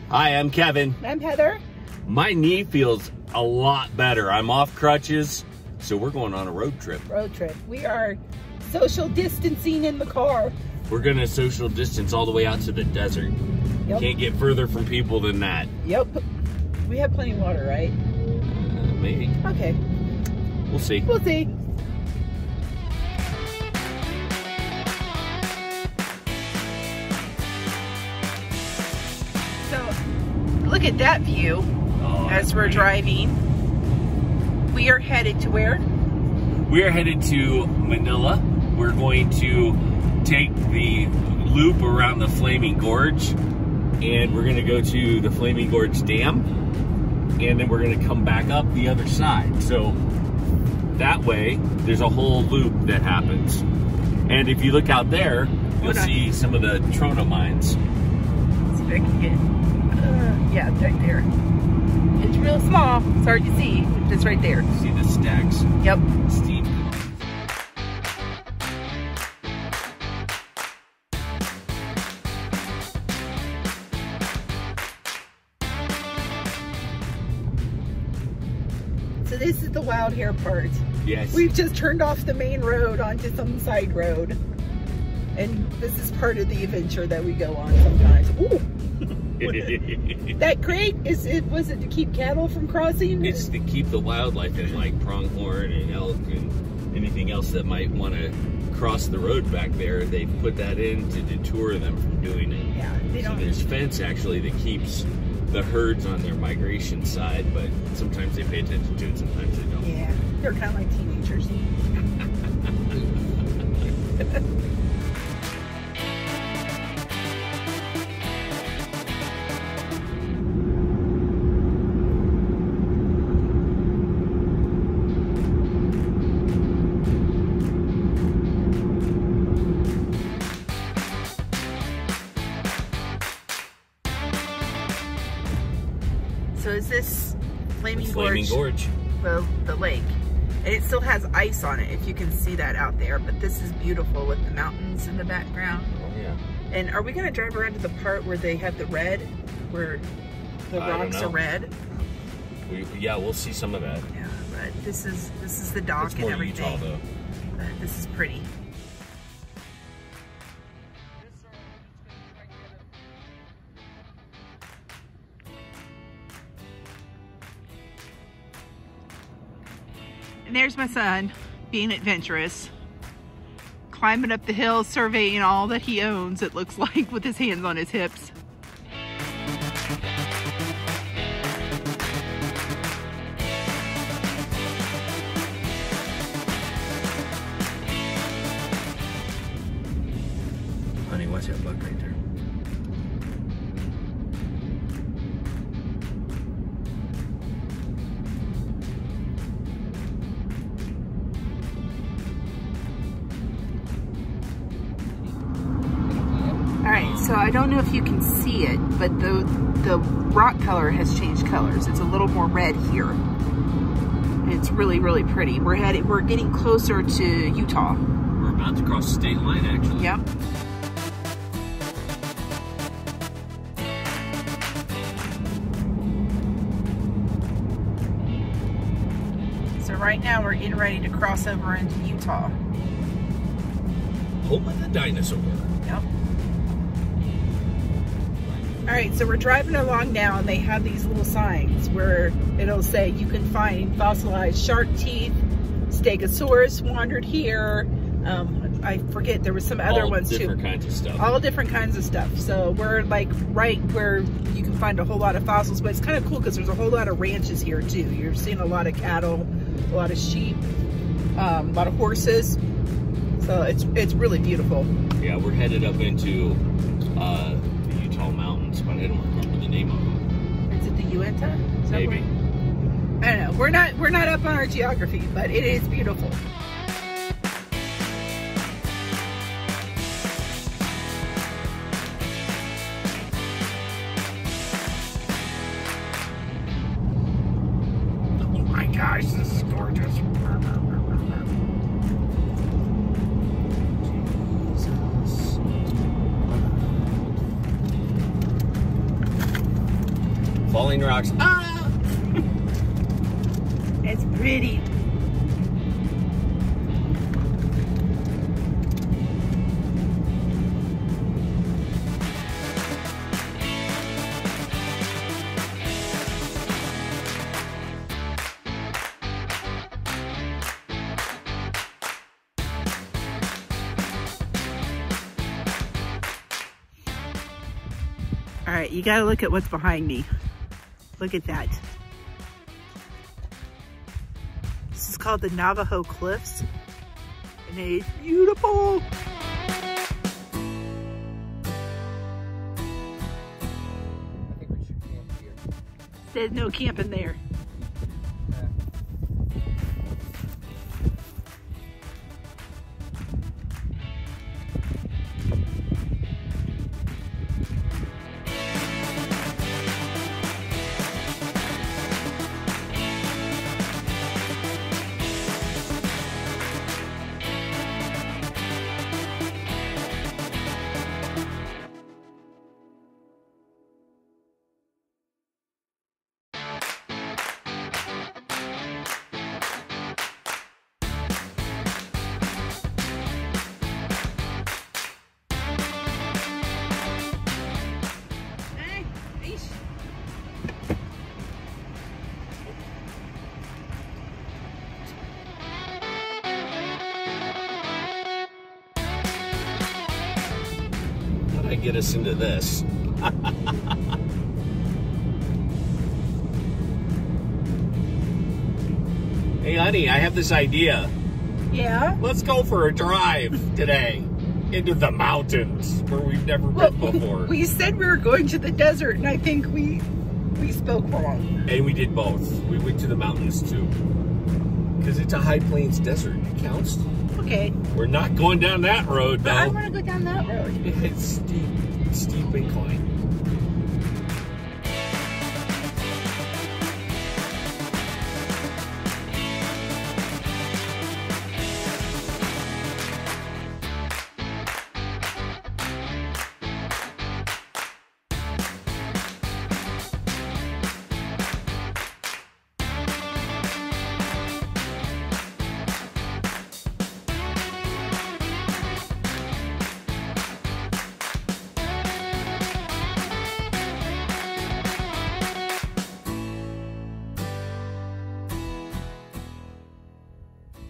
Hi, I'm Kevin. I'm Heather. My knee feels a lot better. I'm off crutches, so we're going on a road trip. Road trip. We are social distancing in the car. We're gonna social distance all the way out to the desert. Yep. Can't get further from people than that. Yep. We have plenty of water, right? Maybe. Okay. We'll see. We'll see. So, look at that view as we're driving. We are headed to where? We are headed to Manila. We're going to take the loop around the Flaming Gorge, and we're gonna go to the Flaming Gorge Dam, and then we're gonna come back up the other side. So that way, there's a whole loop that happens. And if you look out there, you'll see some of the Trono mines. Let's see if I can get, yeah, right there. It's real small, it's hard to see, it's right there. See the stacks? Yep. Steep. So this is the wild hair part. Yes. We've just turned off the main road onto some side road. And this is part of the adventure that we go on sometimes. Ooh. That crate, was it to keep cattle from crossing? It's to keep the wildlife in, like pronghorn and elk and anything else that might want to cross the road back there. They put that in to deter them from doing it. Yeah, they don't. So there's fence actually that keeps the herds on their migration side, but sometimes they pay attention to it, sometimes they don't. Yeah, they're kind of like teenagers. So is this Flaming Gorge? The lake. And it still has ice on it, if you can see that out there. But this is beautiful with the mountains in the background. Oh, yeah. And are we going to drive around to the part where they have the red? Where the rocks are red? Yeah, we'll see some of that. Yeah, but this is the dock and everything. Utah, though. But this is pretty. And there's my son, being adventurous, climbing up the hill, surveying all that he owns, it looks like, with his hands on his hips. Honey, watch that buck right there. Alright, so I don't know if you can see it, but the rock color has changed colors. It's a little more red here. It's really, really pretty. We're getting closer to Utah. We're about to cross the state line, actually. Yep. So right now we're getting ready to cross over into Utah. Home of the dinosaur. Yep. All right, so we're driving along now, and they have these little signs where it'll say you can find fossilized shark teeth, Stegosaurus wandered here. I forget, there was some other ones too. All different kinds of stuff. All different kinds of stuff. So we're like right where you can find a whole lot of fossils, but it's kind of cool because there's a whole lot of ranches here too. You're seeing a lot of cattle, a lot of sheep, a lot of horses. So it's really beautiful. Yeah, we're headed up into the Utah mountains, but I don't remember the name of them. Is it the Uinta? Maybe. I don't know. We're not up on our geography, but it is beautiful. Oh my gosh, this is gorgeous. Falling rocks. Ah! It's pretty. All right, you gotta look at what's behind me. Look at that. This is called the Navajo Cliffs, and it's beautiful. I think we should camp here. There's no camping there. How'd I get us into this? Hey, honey, I have this idea. Yeah? Let's go for a drive today into the mountains where we've never been before. We said we were going to the desert, and I think we spoke wrong. And we did both. We went to the mountains too. Because it's a high plains desert. It counts. Okay. We're not going down that road, though. But I want to go down that road. It's steep. It's steep incline.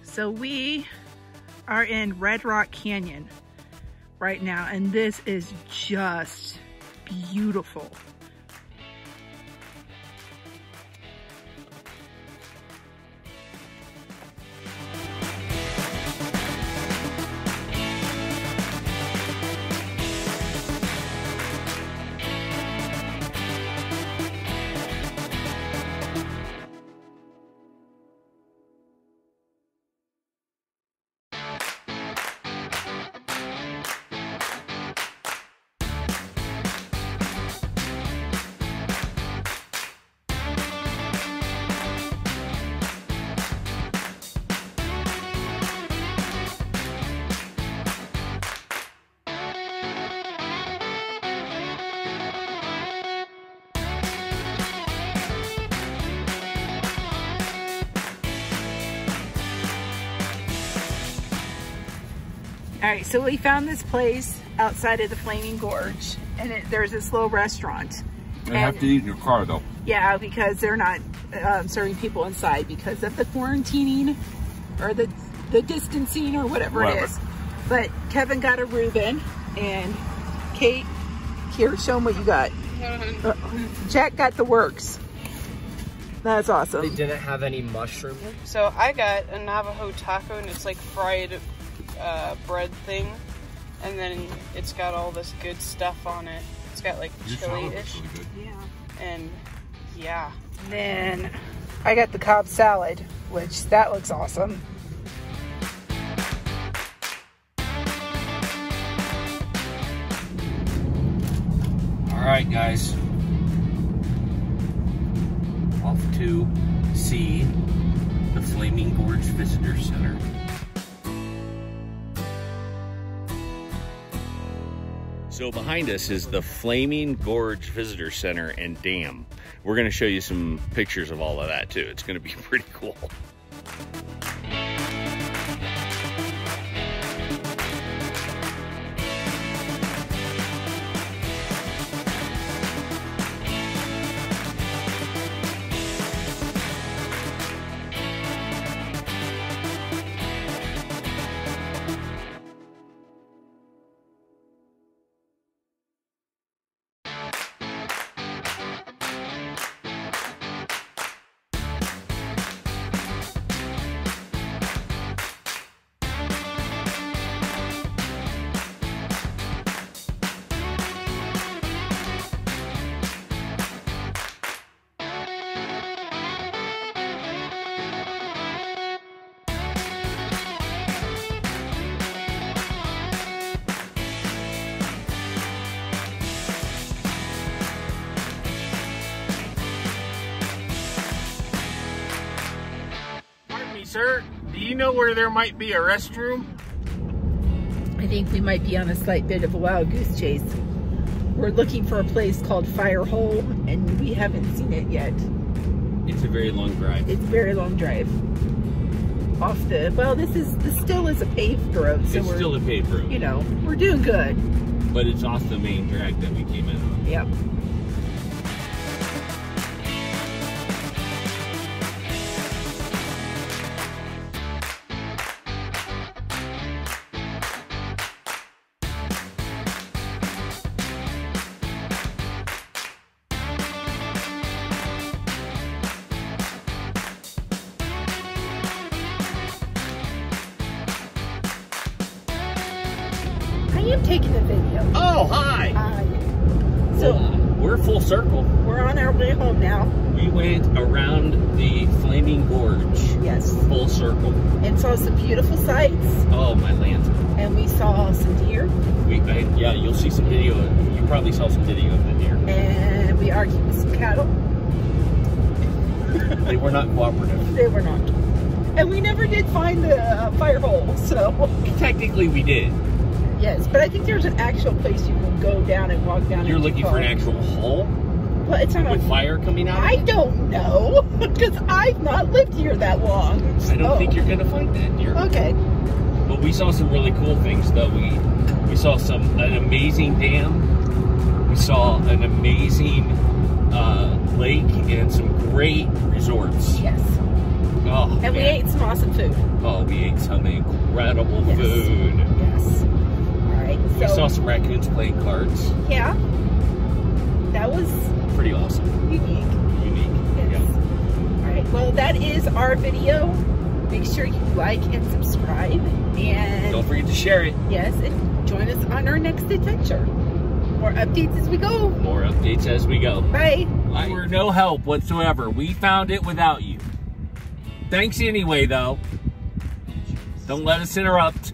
So we are in Red Rock Canyon right now, and this is just beautiful. All right, so we found this place outside of the Flaming Gorge, and there's this little restaurant. You have to eat in your car, though. Yeah, because they're not serving people inside because of the quarantining or the distancing or whatever it is. But Kevin got a Reuben, and Kate, here, show them what you got. Jack got the works. That's awesome. They didn't have any mushroom. So I got a Navajo taco, and it's like fried bread thing, and then it's got all this good stuff on it. It's got like chili-ish. Yeah. And yeah. Then I got the Cobb salad, which that looks awesome. All right, guys. Off to see the Flaming Gorge Visitor Center. So behind us is the Flaming Gorge Visitor Center and Dam. We're gonna show you some pictures of all of that too. It's gonna be pretty cool. Sir, do you know where there might be a restroom? I think we might be on a slight bit of a wild goose chase. We're looking for a place called Fire Hole, and we haven't seen it yet. It's a very long drive. It's a very long drive. Off the, well, this still is a paved road, so It's we're still a paved road. You know, we're doing good. But it's off the main drag that we came in on. Yep. I am taking a video. Oh, hi! So we're full circle. we're on our way home now. We went around the Flaming Gorge. Yes. Full circle. And saw some beautiful sights. Oh, my lands. And we saw some deer. Yeah, you'll see some video. You probably saw some video of the deer. And we argued with some cattle. They were not cooperative. They were not. And we never did find the fire hole, so. Technically, we did. Yes, but I think there's an actual place you can go down and walk down. You're looking for an actual hole? Well, it's not with fire coming out of I it? don't know, because I've not lived here that long. I don't think you're gonna find that deer. Okay. But we saw some really cool things, though. We saw an amazing dam. We saw an amazing lake and some great resorts. Yes. Oh, And we ate some awesome food. Oh, we ate some incredible Yes. food. Yes. All right. So, We saw some raccoons playing cards. yeah. That was Pretty awesome. unique. Unique. Yes. Yeah. All right. Well, that is our video. Make sure you like and subscribe. And Don't forget to share it. yes, and join us on our next adventure. More updates as we go. More updates as we go. Bye. You were no help whatsoever. We found it without you. Thanks anyway, though. Don't let us interrupt.